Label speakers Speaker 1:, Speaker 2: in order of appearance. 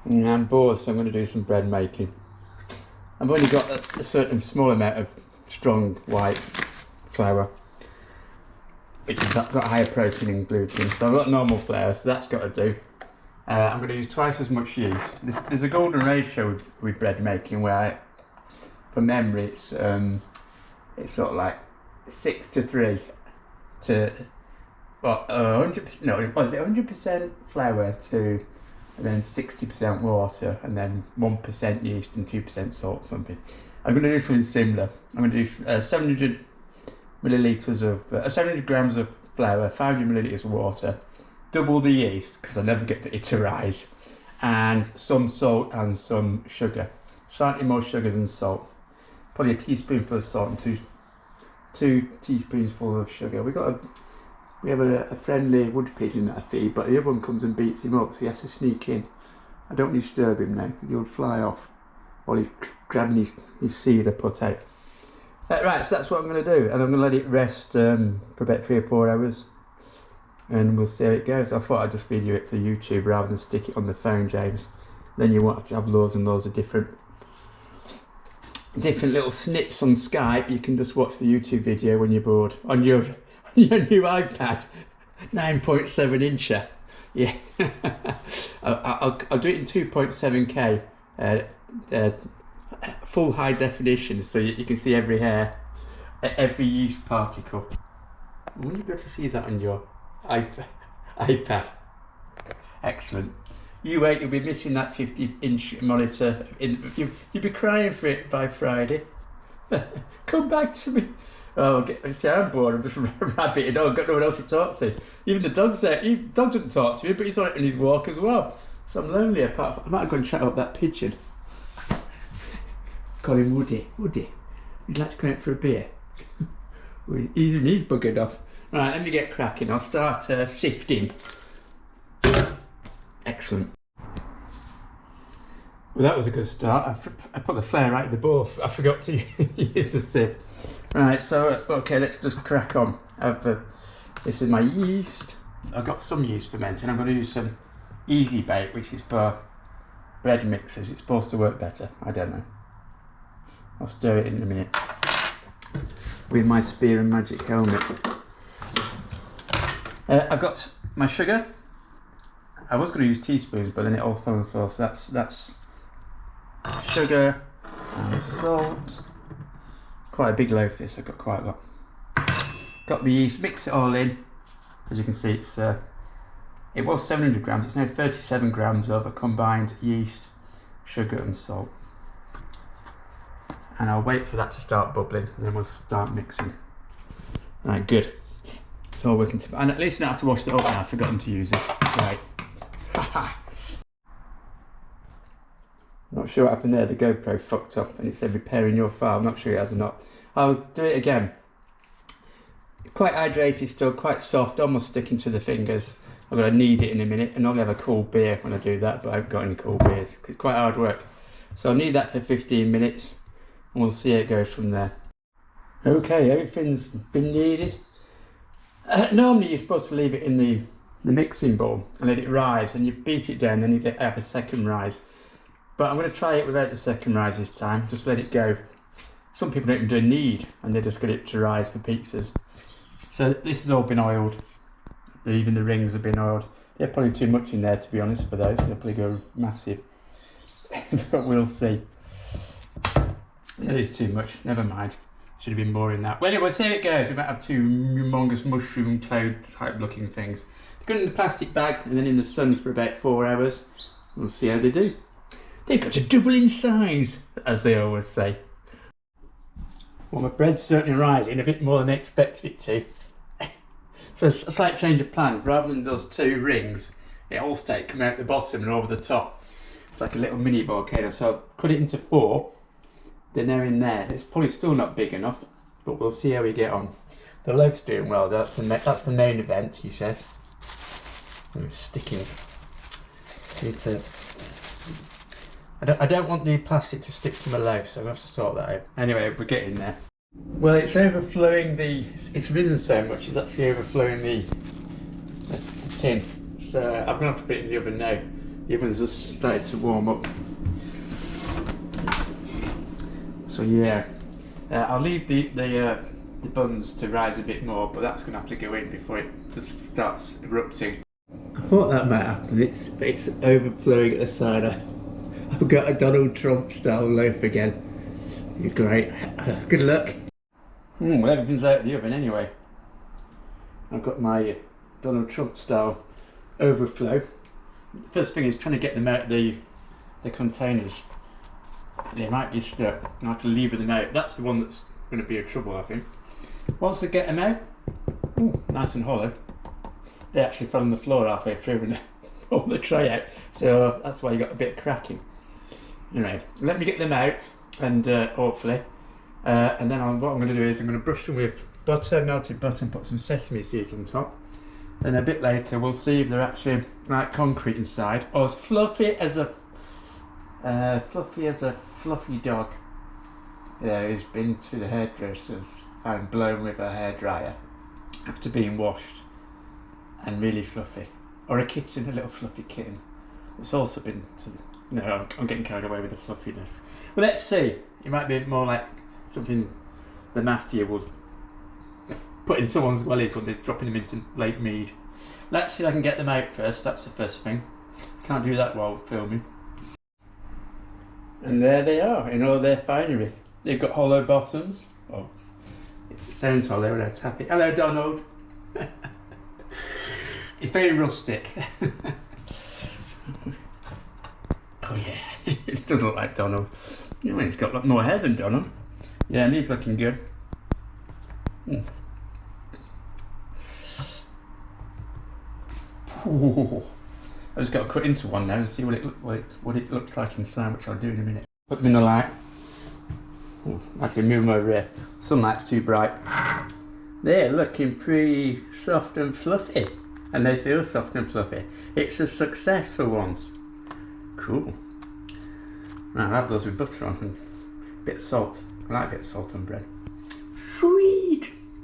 Speaker 1: I'm bored, so I'm going to do some bread making. I've only got a certain small amount of strong white flour, which has got higher protein and gluten. So I've got normal flour, so that's got to do. I'm going to use twice as much yeast. There's a golden ratio with bread making where, from memory, it's sort of like 6 to 3 to 100%. No, was it 100% flour to, and then 60% water, and then 1% yeast and 2% salt. Something. I'm going to do something similar. I'm going to do 700 milliliters of 700 grams of flour, 500 milliliters of water, double the yeast because I never get it to rise, and some salt and some sugar. Slightly more sugar than salt. Probably a teaspoonful of salt and two teaspoonsful of sugar. We have a friendly wood pigeon that I feed, but the other one comes and beats him up, so he has to sneak in. I don't disturb him now because he'll fly off while he's grabbing his seed I put out. Right, so that's what I'm going to do, and I'm going to let it rest for about 3 or 4 hours, and we'll see how it goes. I thought I'd just video it for YouTube rather than stick it on the phone, James. Then you want to have loads and loads of different little snips on Skype. You can just watch the YouTube video when you're bored on your new iPad, 9.7 incher. Yeah, I'll do it in 2.7K, full high definition, so you can see every hair, every yeast particle. I wonder if you'll be able to see that on your iPad. Excellent. You wait, you'll be missing that 50-inch monitor. You'll be crying for it by Friday. Come back to me. Oh, see, I'm bored. I'm just rabbiting on. I've got no one else to talk to. Even the dog's there. Dog doesn't talk to me, but he's on his walk as well. So I'm lonely. Apart from, I might go and chat up that pigeon. Call him Woody. Woody, you'd like to come out for a beer? He's buggered off. Right, let me get cracking. I'll start sifting. Excellent. Well, that was a good start. I put the flare right in the bowl. I forgot to use the sieve. Right, so okay, let's just crack on. This is my yeast. I've got some yeast fermenting. I'm going to use some Easy Bake, which is for bread mixers. It's supposed to work better. I don't know. I'll stir it in a minute with my spear and magic helmet. I've got my sugar. I was going to use teaspoons, but then it all fell on the floor. So that's sugar and salt. Quite a big loaf this, I've got quite a lot. Got the yeast, mix it all in. As you can see, it was 700 grams, it's now 37 grams of a combined yeast, sugar and salt. And I'll wait for that to start bubbling and then we'll start mixing. Right, good. It's all working together. And at least I don't have to wash it up now, I've forgotten to use it. Right. Not sure what happened there, the GoPro fucked up and it said repairing your file. I'm not sure it has or not. I'll do it again. Quite hydrated still, quite soft, almost sticking to the fingers. I'm going to knead it in a minute and I'll have a cool beer when I do that, but I haven't got any cool beers. It's quite hard work. So I'll knead that for 15 minutes and we'll see how it goes from there. Okay, everything's been kneaded. Normally you're supposed to leave it in the mixing bowl and let it rise, and you beat it down, then you have a second rise. But I'm going to try it without the second rise this time, just let it go. Some people don't even do a knead and they just get it to rise for pizzas. So this has all been oiled. Even the rings have been oiled. They're probably too much in there, to be honest, for those. They'll probably go massive. But we'll see. That is too much, never mind. Should have been more in that. Well, anyway, see how it goes. We might have two humongous mushroom cloud type looking things. They're going in the plastic bag and then in the sun for about 4 hours. We'll see how they do. They've got to double in size, as they always say. Well, my bread's certainly rising a bit more than I expected it to. So it's a slight change of plan. Rather than those 2 rings, it all started coming out the bottom and over the top. It's like a little mini volcano. So I've cut it into 4. They're now in there. It's probably still not big enough, but we'll see how we get on. The loaf's doing well. That's the main event, he says. And it's sticking. I don't want the plastic to stick to my loaf, so I'm going to have to sort that out. Anyway, we're getting there. Well, it's overflowing it's risen so much, it's actually overflowing the tin. So I'm going to have to put it in the oven now. The oven's just started to warm up. So yeah, I'll leave the buns to rise a bit more, but that's going to have to go in before it just starts erupting. I thought that might happen. It's overflowing at the side. I've got a Donald Trump style loaf again. You're great. Good luck. Well, everything's out of the oven anyway. I've got my Donald Trump style overflow. The first thing is trying to get them out of the containers. They might be stuck. I'll have to lever them out. That's the one that's going to be a trouble, I think. Once I get them out, ooh, nice and hollow, they actually fell on the floor halfway through and pull the tray out. So that's why you got a bit of cracking. Anyway, let me get them out, and hopefully, and then what I'm going to do is I'm going to brush them with butter, melted butter, and put some sesame seeds on top. Then a bit later we'll see if they're actually like concrete inside, or as fluffy as a fluffy dog who's been to the hairdressers and blown with a hairdryer after being washed, and really fluffy, or a kitten, a little fluffy kitten that's also been to the... No, I'm getting carried away with the fluffiness. Well, let's see. It might be more like something the mafia would put in someone's wellies when they're dropping them into Lake Mead. Let's see if I can get them out first. That's the first thing. Can't do that while filming. And there they are in all their finery. They've got hollow bottoms. Oh, it sounds hollow when I tap it. Hello, Donald. It's very rustic. Oh yeah, it does look like Donald. You know, he's got a lot more hair than Donald. Yeah, and he's looking good. Ooh. I just got to cut into one now and see what it looks like inside, which I'll do in a minute. Put them in the light. Ooh, actually move them over here. Sunlight's too bright. They're looking pretty soft and fluffy, and they feel soft and fluffy. It's a success for once. Cool. Right, I'll have those with butter on and a bit of salt. I like a bit of salt on bread. Sweet!